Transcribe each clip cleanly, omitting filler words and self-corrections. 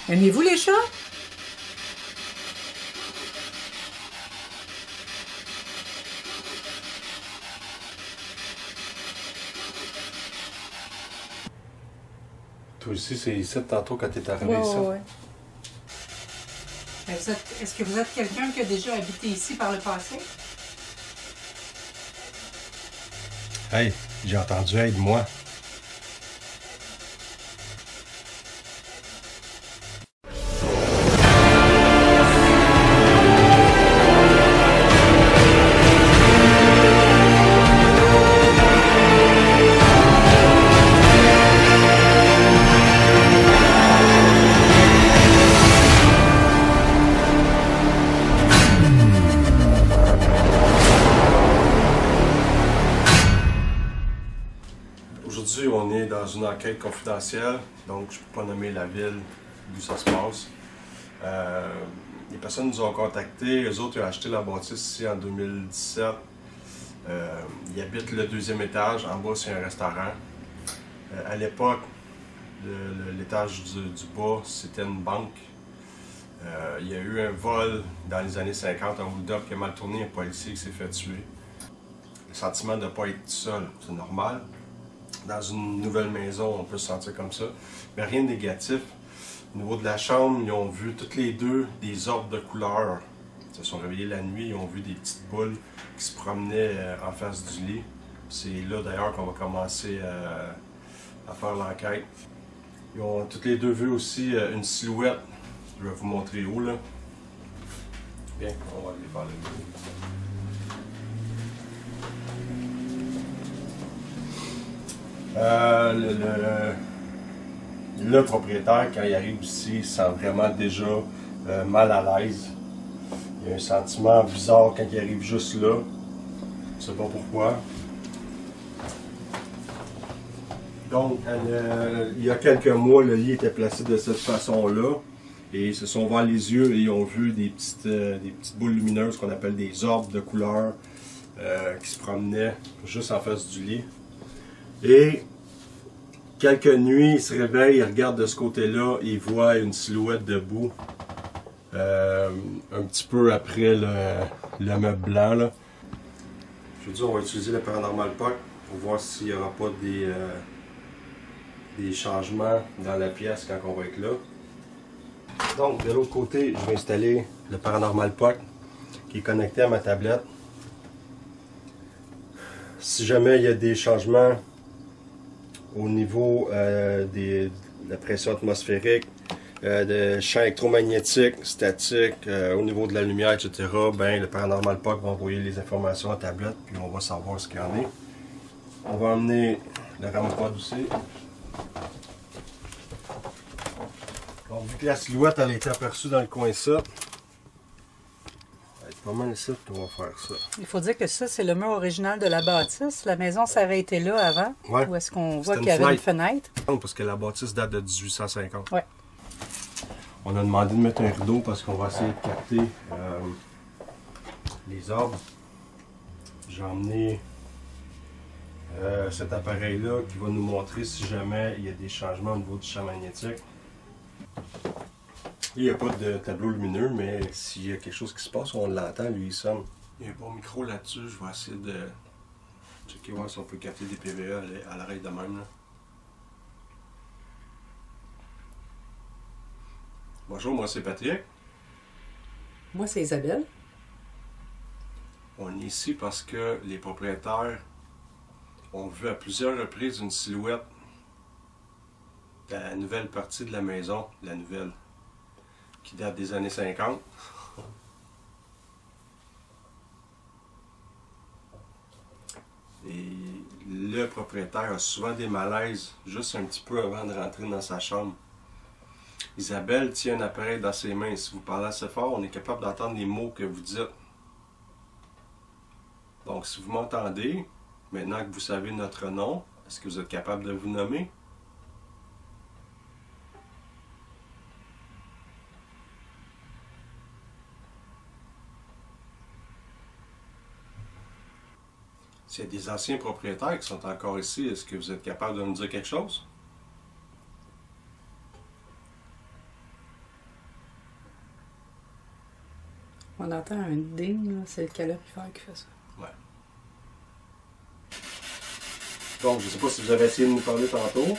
Aimez-vous les chats? Toi aussi, c'est ici tantôt quand t'es arrivé ici. Ouais. Est-ce que vous êtes quelqu'un qui a déjà habité ici par le passé? Hey, j'ai entendu aide-moi. Aujourd'hui, on est dans une enquête confidentielle, donc je ne peux pas nommer la ville d'où ça se passe. Les personnes nous ont contactés, eux autres ils ont acheté la bâtisse ici en 2017. Ils habitent le deuxième étage, en bas c'est un restaurant. À l'époque, l'étage du bas c'était une banque. Il y a eu un vol dans les années 50, un hold-up qui a mal tourné, un policier qui s'est fait tuer. Le sentiment de ne pas être seul, c'est normal. Dans une nouvelle maison, on peut se sentir comme ça. Mais rien de négatif. Au niveau de la chambre, ils ont vu toutes les deux des orbes de couleur. Ils se sont réveillés la nuit, ils ont vu des petites boules qui se promenaient en face du lit. C'est là d'ailleurs qu'on va commencer à faire l'enquête. Ils ont toutes les deux vu aussi une silhouette. Je vais vous montrer où là. Bien, on va aller faire le tour. Le propriétaire, quand il arrive ici, il se sent vraiment déjà mal à l'aise. Il y a un sentiment bizarre quand il arrive juste là. Je ne sais pas pourquoi. Donc, il y a quelques mois, le lit était placé de cette façon-là. Et ils se sont ouverts les yeux et ils ont vu des petites boules lumineuses qu'on appelle des orbes de couleur qui se promenaient juste en face du lit. Et quelques nuits, il se réveille, il regarde de ce côté-là, il voit une silhouette debout, un petit peu après le meuble blanc. Là. Je veux dire, on va utiliser le Paranormal POC pour voir s'il n'y aura pas des changements dans la pièce quand on va être là. Donc, de l'autre côté, je vais installer le Paranormal POC qui est connecté à ma tablette. Si jamais il y a des changements au niveau de la pression atmosphérique, de champs électromagnétiques, statiques, au niveau de la lumière, etc., ben, le Paranormal POC va envoyer les informations à la tablette, puis on va savoir ce qu'il y en est. On va emmener le ramapod aussi. Donc, vu que la silhouette elle a été aperçue dans le coin ça, pas mal ici qu'on va faire ça. Il faut dire que ça, c'est le mur original de la bâtisse. La maison s'aurait été là avant. Ouais. Où est-ce qu'on voit qu'il y avait une fenêtre? Parce que la bâtisse date de 1850. Ouais. On a demandé de mettre un rideau parce qu'on va essayer de capter les orbes. J'ai emmené cet appareil-là qui va nous montrer si jamais il y a des changements au niveau du champ magnétique. Il n'y a pas de tableau lumineux, mais s'il y a quelque chose qui se passe, on l'entend, lui il sonne. Il y a un bon micro là-dessus, je vais essayer de checker voir si on peut capter des PVE à l'oreille de même. Là. Bonjour, moi c'est Patrick. Moi, c'est Isabelle. On est ici parce que les propriétaires ont vu à plusieurs reprises une silhouette dans la nouvelle partie de la maison, la nouvelle, qui date des années 50. Et le propriétaire a souvent des malaises juste un petit peu avant de rentrer dans sa chambre. Isabelle tient un appareil dans ses mains. Si vous parlez assez fort, on est capable d'entendre les mots que vous dites. Donc, si vous m'entendez, maintenant que vous savez notre nom, est-ce que vous êtes capable de vous nommer? S'il y a des anciens propriétaires qui sont encore ici, est-ce que vous êtes capable de nous dire quelque chose? On entend un ding, là. C'est le calorifère qui fait ça. Ouais. Donc, je ne sais pas si vous avez essayé de nous parler tantôt.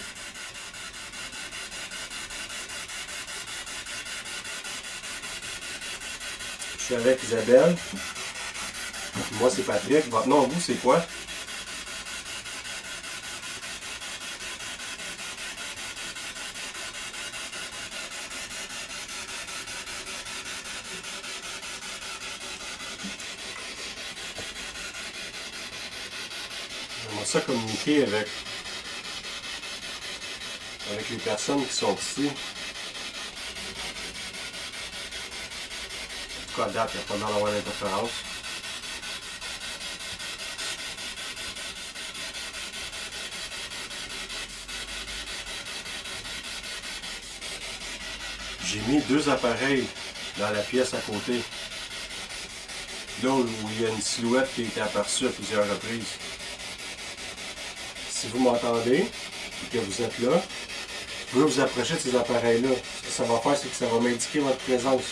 Je suis avec Isabelle. Moi, c'est Patrick. Votre nom, vous, c'est quoi? J'aimerais ça communiquer avec les personnes qui sont ici. En tout cas, à date, il n'y a pas d'avoir d'interférence. J'ai mis 2 appareils dans la pièce à côté. Là où il y a une silhouette qui a été aperçue à plusieurs reprises. Si vous m'entendez et que vous êtes là, vous pouvez vous approcher de ces appareils-là. Ce que ça va faire, c'est que ça va m'indiquer votre présence.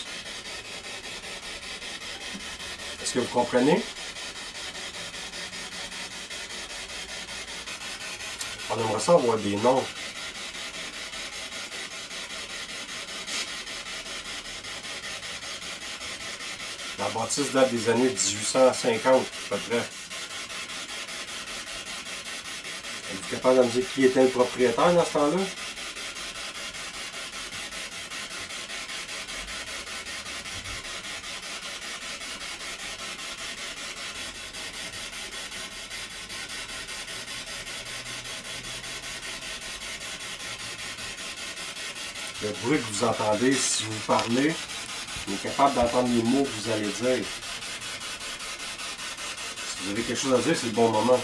Est-ce que vous comprenez? On aimerait ça avoir des noms. La bâtisse date des années 1850, à peu près. Êtes-vous capable de me dire qui était le propriétaire dans ce temps-là? Le bruit que vous entendez, si vous parlez, vous êtes capable d'entendre les mots que vous allez dire. Si vous avez quelque chose à dire, c'est le bon moment.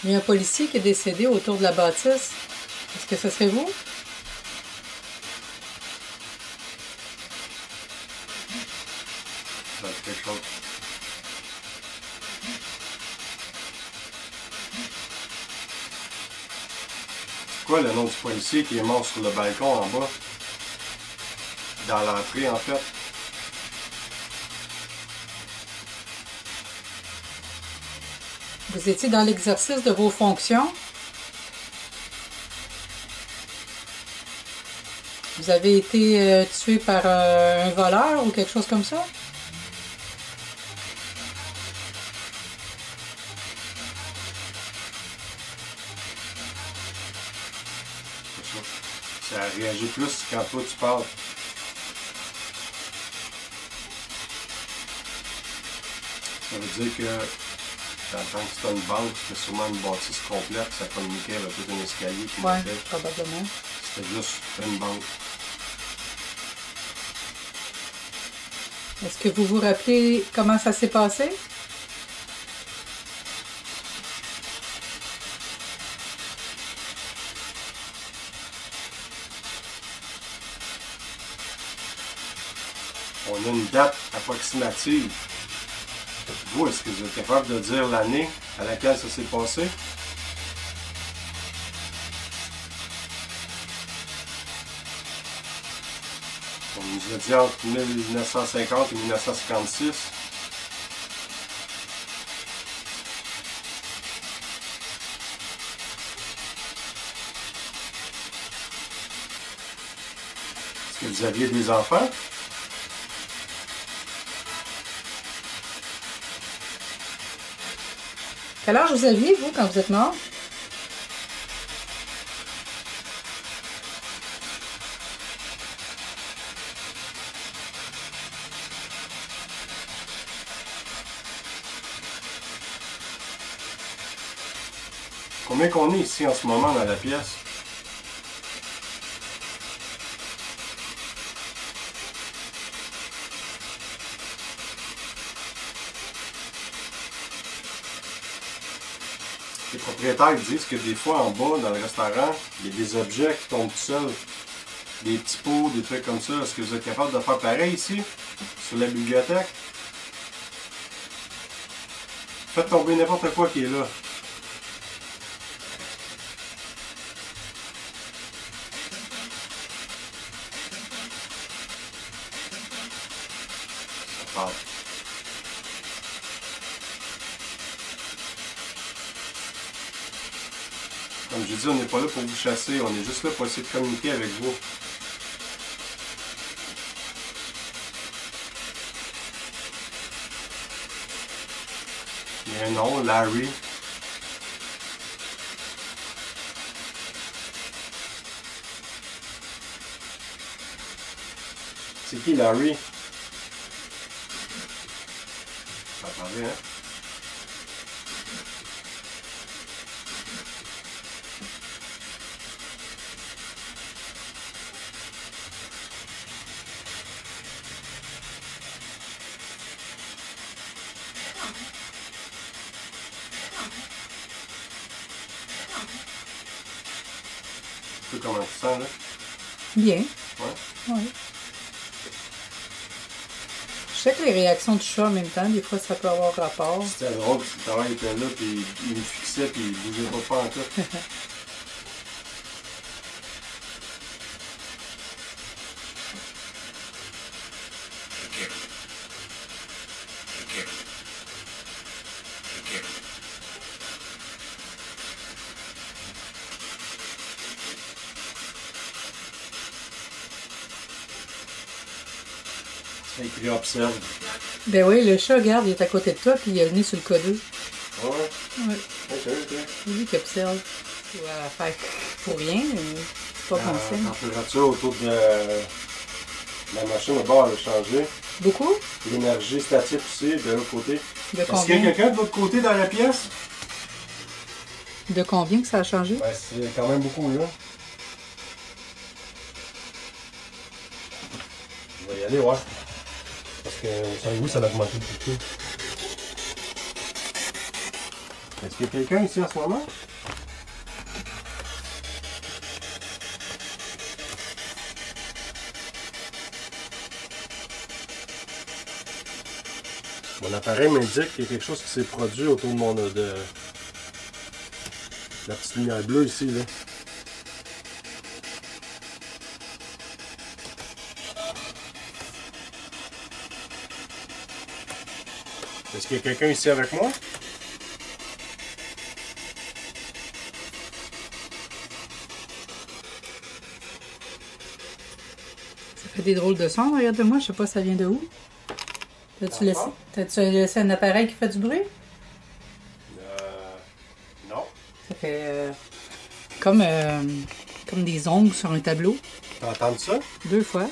Il y a un policier qui est décédé autour de la bâtisse. Est-ce que ce serait vous? Ça dit quelque chose. C'est quoi le nom du policier qui est mort sur le balcon en bas? Dans l'entrée, en fait. Vous étiez dans l'exercice de vos fonctions. Vous avez été tué par un voleur ou quelque chose comme ça? Ça réagit plus quand toi tu parles. Ça veut dire que dans le temps que c'était une banque, c'était sûrement une bâtisse complète, ça communiquait avec tout un escalier qui Oui, montait. probablement. C'était juste une banque. Est-ce que vous vous rappelez comment ça s'est passé? On a une date approximative. Vous, est-ce que vous êtes capable de dire l'année à laquelle ça s'est passé? On nous a dit entre 1950 et 1956. Est-ce que vous aviez des enfants? Quel âge vous aviez, vous, quand vous êtes mort? Combien qu'on est ici en ce moment dans la pièce? Les propriétaires disent que des fois en bas dans le restaurant, il y a des objets qui tombent tout seuls. Des petits pots, des trucs comme ça. Est-ce que vous êtes capable de faire pareil ici? Sur la bibliothèque? Faites tomber n'importe quoi qui est là. Ça part. Comme je dis, on n'est pas là pour vous chasser, on est juste là pour essayer de communiquer avec vous. Il y a un nom, Larry. C'est qui Larry? Ça va parler, hein? Tu sais comment tu sens, là? Bien. Ouais. Oui. Je sais que les réactions du chat en même temps, des fois, ça peut avoir rapport. C'était drôle, si le travail était là, puis il me fixait, puis il bougeait pas en tout. C'est écrit observe. Ben oui, le chat, regarde, il est à côté de toi, puis il a le nez sur le codeux. Ouais. Oui. Ok, ok. C'est lui qui observe. Ouais, fait pour rien, mais c'est pas bon La signe. température autour de la machine au bord, elle a changé. Beaucoup? L'énergie statique aussi, de l'autre côté. De Est-ce qu'il y a combien? quelqu'un de l'autre côté dans la pièce? De combien que ça a changé? Ben, c'est quand même beaucoup, là. Je vais y aller, ouais. Parce que, savez-vous, ça a augmenté beaucoup. Est-ce qu'il y a quelqu'un ici en ce moment? Mon appareil m'indique qu'il y a quelque chose qui s'est produit autour de mon... de la petite lumière bleue ici, là. Est-ce qu'il y a quelqu'un ici avec moi? Ça fait des drôles de sons, regarde-moi, je sais pas ça vient de où. T'as-tu laissé un appareil qui fait du bruit? Non. Ça fait comme des ongles sur un tableau. T'as entendu ça? 2 fois.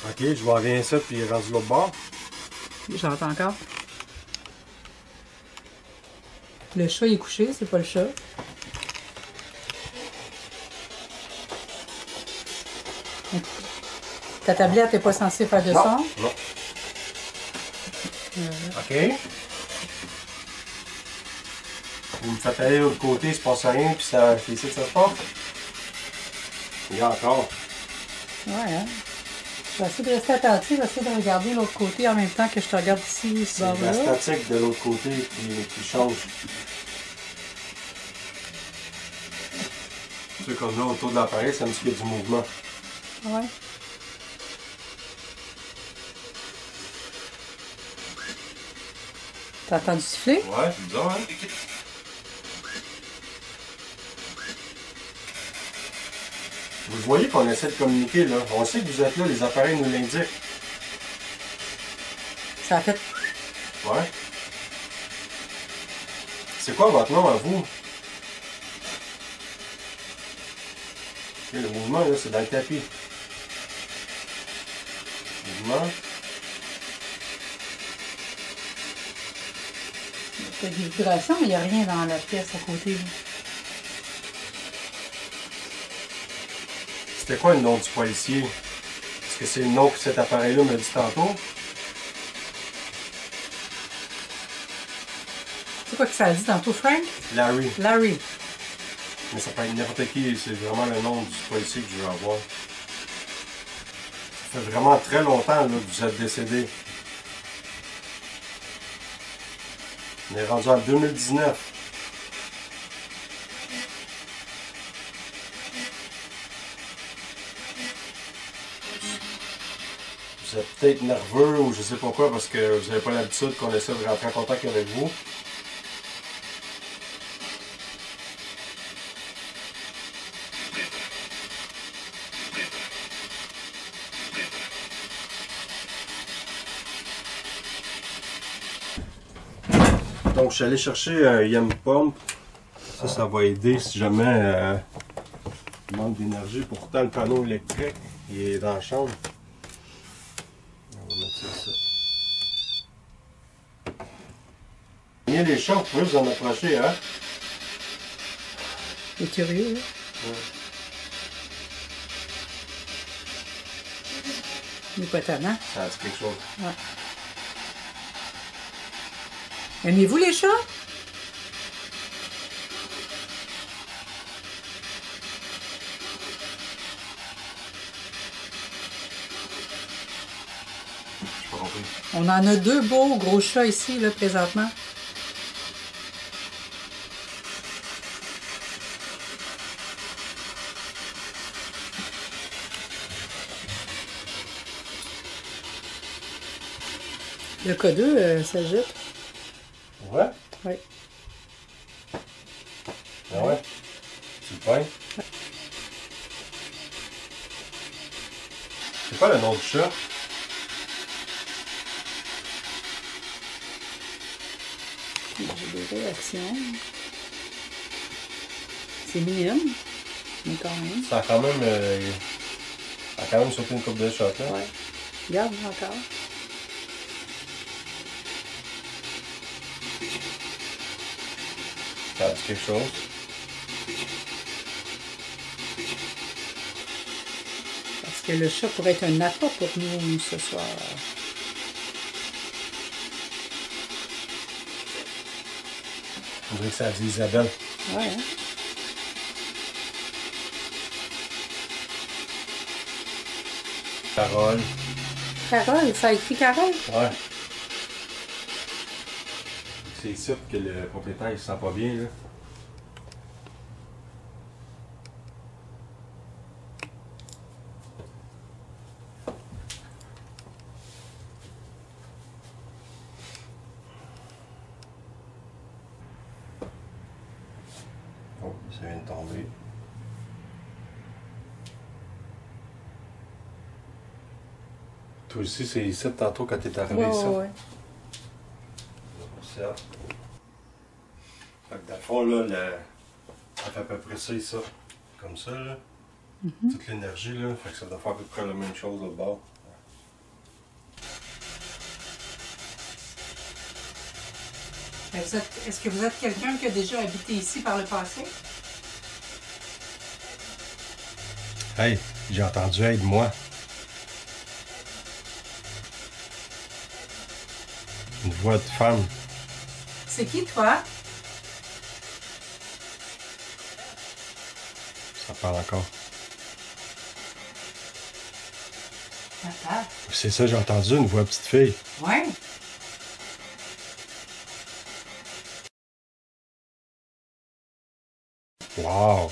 Ok, je vois bien ça, puis il est rendu l'autre bord. J'entends encore. Le chat il est couché, c'est pas le chat. Ta tablette n'est pas censée faire de son? Non. Ok. Vous me faites aller de l'autre côté, il se passe rien, puis ça, c'est ici que ça se passe. Il y a encore. Ouais, hein? Je vais essayer de rester attentif, je vais essayer de regarder l'autre côté en même temps que je te regarde ici, ce C'est la bord-là. statique de l'autre côté qui change. Tu sais, comme là, autour de l'appareil, ça me dit qu'il y a du mouvement. Ouais. T'as entendu siffler? Ouais, c'est bizarre, hein? Vous voyez qu'on essaie de communiquer, là. On sait que vous êtes là, les appareils nous l'indiquent. Ça a fait... Ouais. C'est quoi votre nom à vous? Ok, le mouvement, là, c'est dans le tapis. Mouvement. Il y a des vibrations, mais il n'y a rien dans la pièce à côté. Là. C'était quoi le nom du policier? Est-ce que c'est le nom que cet appareil-là m'a dit tantôt? C'est quoi que ça a dit tantôt, Frank? Larry. Larry. Mais ça peut être n'importe qui, c'est vraiment le nom du policier que je veux avoir. Ça fait vraiment très longtemps là, que vous êtes décédé. On est rendu en 2019. Vous êtes peut-être nerveux ou je sais pas quoi parce que vous n'avez pas l'habitude qu'on essaie de rentrer en contact avec vous. Donc je suis allé chercher un YEM Pump. Ça va aider si jamais il manque d'énergie. Pourtant le panneau électrique il est dans la chambre. On va mettre ça. Il y a les champs, vous pouvez vous en approcher, hein? C'est curieux, hein? Ouais. Il n'est pas tannant. Ça dit quelque chose. Ouais. Aimez-vous les chats? J'ai pas compris. On en a 2 beaux gros chats ici, là, présentement. Le K2 s'agite. Ouais? Oui. Ah ouais? Tu le peins? C'est quoi le nom du chat? J'ai des réactions. C'est minime, mais quand même. Ça a quand même, sauté une coupe de shot, hein? Ouais. Regarde encore. Ça dit quelque chose. Parce que le chat pourrait être un appât pour nous ce soir. On dirait que ça dit Isabelle. Ouais, hein? Carole. Carole, ça écrit Carole? Ouais. C'est ici que le propriétaire il se sent pas bien, là. Oh, ça vient de tomber. Toi aussi, c'est ici tantôt quand t'es arrivé ici. Ouais. Ça. Fait que dans le fond, là, ça fait à peu près ça et ça. Comme ça, là. Toute l'énergie, là. Fait que ça doit faire à peu près la même chose au bord. Est-ce que vous êtes quelqu'un qui a déjà habité ici par le passé? Hey, j'ai entendu aide-moi. Une voix de femme. C'est qui, toi? Ça parle encore. Attends. C'est ça, j'ai entendu, une voix petite fille. Ouais. Wow!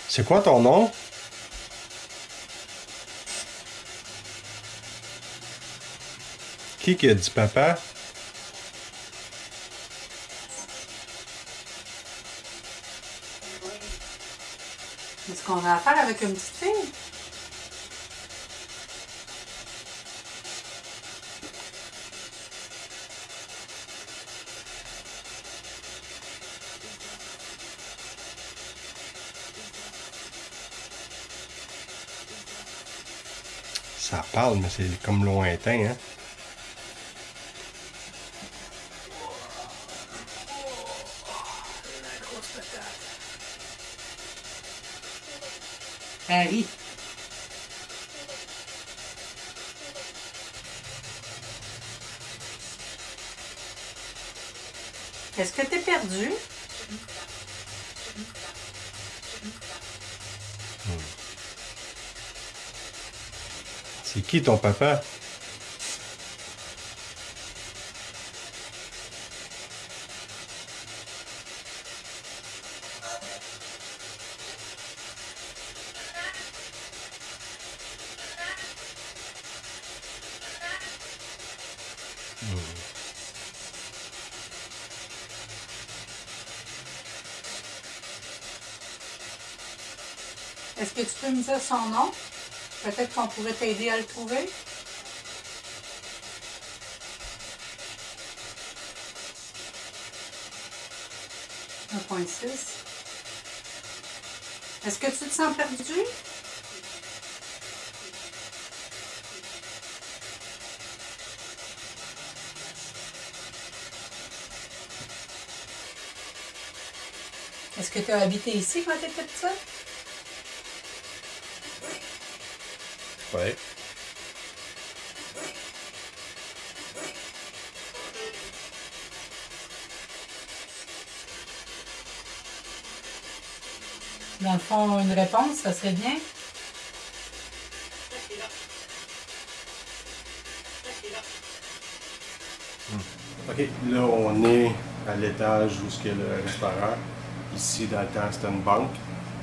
C'est quoi ton nom? Qui a dit papa? Est-ce qu'on a affaire avec une petite fille? Ça parle, mais c'est comme lointain, hein? Harry. Est-ce que t'es perdu? C'est qui ton papa? Est-ce que tu peux me dire son nom? Peut-être qu'on pourrait t'aider à le trouver. 1.6. Est-ce que tu te sens perdu? Est-ce que tu as habité ici quand tu étais petite? Oui. Dans le fond, une réponse, ça serait bien. OK, là, on est à l'étage où est le restaurant. Ici, dans le temps, c'était une banque.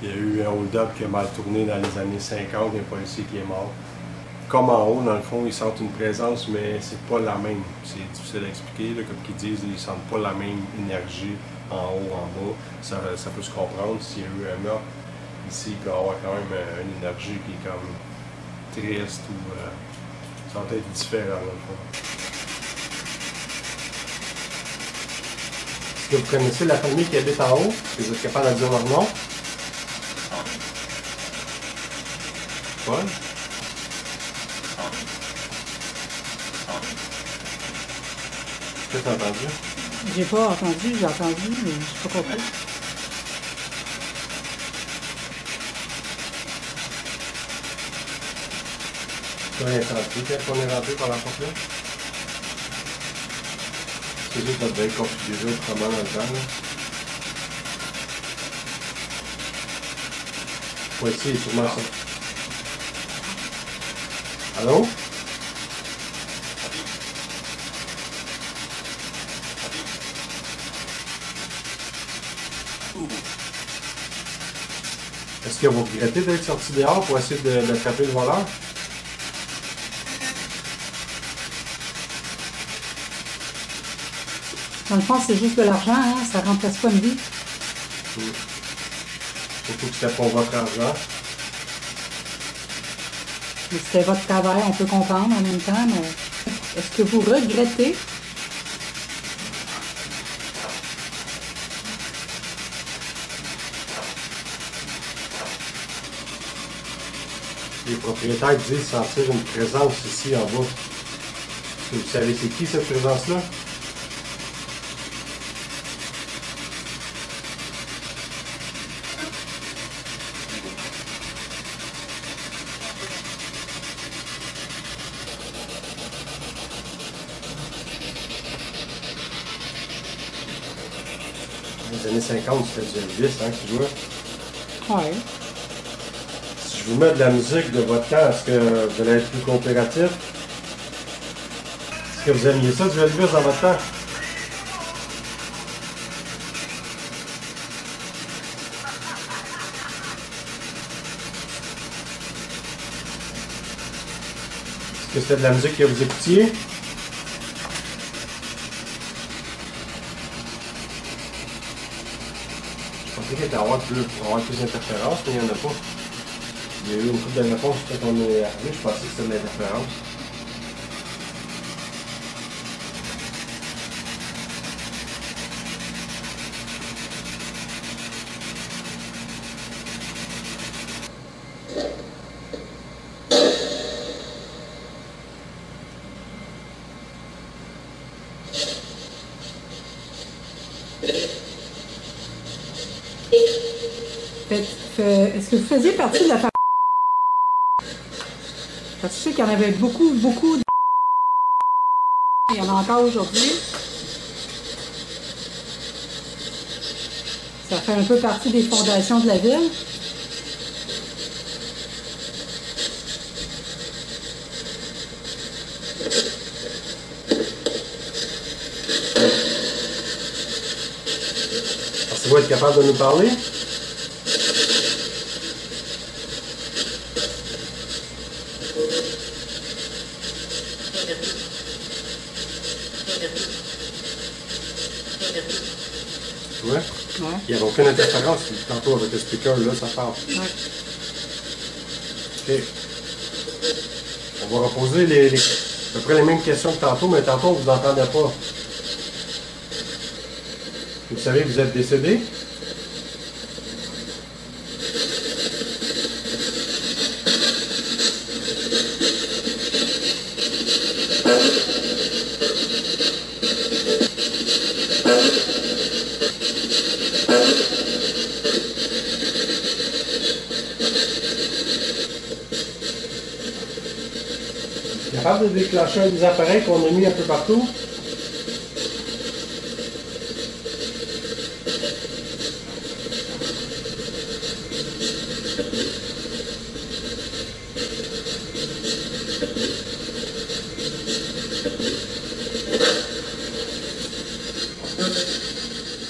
Il y a eu un hold-up qui a mal tourné dans les années 50, il y a un policier qui est mort. Comme en haut, dans le fond, ils sentent une présence, mais c'est pas la même. C'est difficile à expliquer, là, comme ils disent, ils sentent pas la même énergie en haut, en bas. Ça peut se comprendre s'il y a eu un meurtre. Ici, il peut y avoir quand même une énergie qui est comme triste ou ça va être différent, dans le fond. Est-ce que vous connaissez la famille qui habite en haut? Est-ce que vous êtes capable de dire leur nom? Paul? Qu'est-ce que tu as entendu? J'ai pas entendu, j'ai entendu, mais je sais pas compris. Tu as rien entendu quand on est rentré par la porte là? C'est juste notre veille configurée autrement dans le temps. Là. Ouais, c'est sûrement ça. Allô? Est-ce que vous regrettez d'être sorti dehors pour essayer d'attraper le voleur? Dans le fond, c'est juste de l'argent, hein? Ça remplace pas une vie. Surtout que c'était pour votre argent. Mais c'était votre travail, on peut comprendre en même temps, mais est-ce que vous regrettez? Les propriétaires disent sentir une présence ici en bas. Est-ce que vous savez c'est qui cette présence-là? Dans les années 50, c'était du Elvis hein, qui jouait. Oui. Si je vous mets de la musique de votre temps, est-ce que vous allez être plus coopératif? Est-ce que vous aimiez ça, du Elvis dans votre temps? Est-ce que c'était de la musique que vous écoutiez? Je pensais qu'il allait avoir plus d'interférences, mais il n'y en a pas. Il y a eu une couple de réponses quand on est arrivé, je pensais que c'était de l'interférence. Est-ce que vous faisiez partie de la famille? Parce que je sais qu'il y en avait beaucoup de... Il y en a encore aujourd'hui. Ça fait un peu partie des fondations de la ville. Pensez-vous être capable de nous parler? Ouais. Ouais. Il n'y avait aucune interférence tantôt avec le speaker, là, ça parle. Ouais. OK. On va reposer à peu près les mêmes questions que tantôt, mais tantôt, on ne vous entendait pas. Vous savez que vous êtes décédé? Capable de déclencher un des appareils qu'on a mis un peu partout?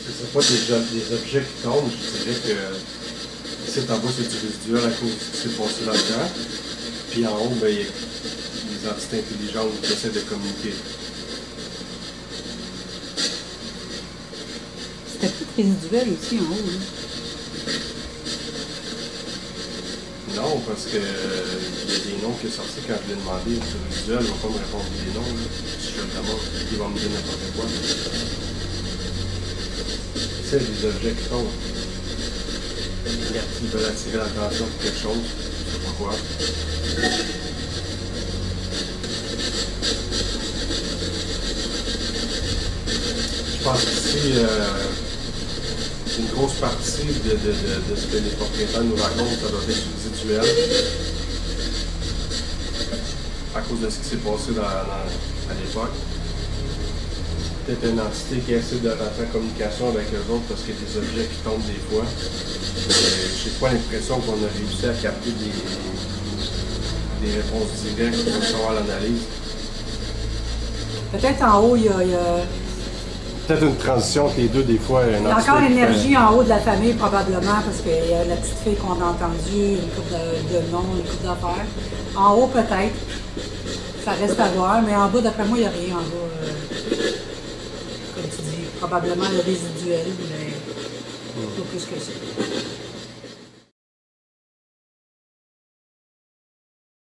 Ce ne sont pas des objets qui tombent, je dirais que ici en bas c'est du résiduel à cause de ce qui s'est passé dans le temps. Puis en haut, ben, il y a des entités intelligentes qui essaient de communiquer. C'était tout résiduel aussi en haut. Là. Non, parce que il y a des noms qui sont sortis quand je l'ai demandé sur résiduel, ils vont pas me répondre des noms. Là. Si je le demande, ils vont me dire n'importe quoi. C'est des objets qui tombent. Ils veulent attirer l'attention de quelque chose, je sais pas quoi. Je pense qu'ici, une grosse partie de ce que les propriétaires nous racontent, ça doit être résiduel. À cause de ce qui s'est passé à l'époque. Peut-être une entité qui essaie de rentrer en communication avec eux autres parce qu'il y a des objets qui tombent des fois. J'ai pas l'impression qu'on a réussi à capter des réponses directes pour savoir l'analyse. Peut-être en haut, il y a Peut-être une transition entre les deux, des fois. il y a encore l'énergie en haut de la famille, probablement, parce qu'il y a la petite fille qu'on a entendue, une couple de noms, une couple d'affaires. En haut, peut-être. Ça reste à voir, mais en bas, d'après moi, il n'y a rien en bas. Comme tu dis, probablement le résiduel, mais pas plus que ça.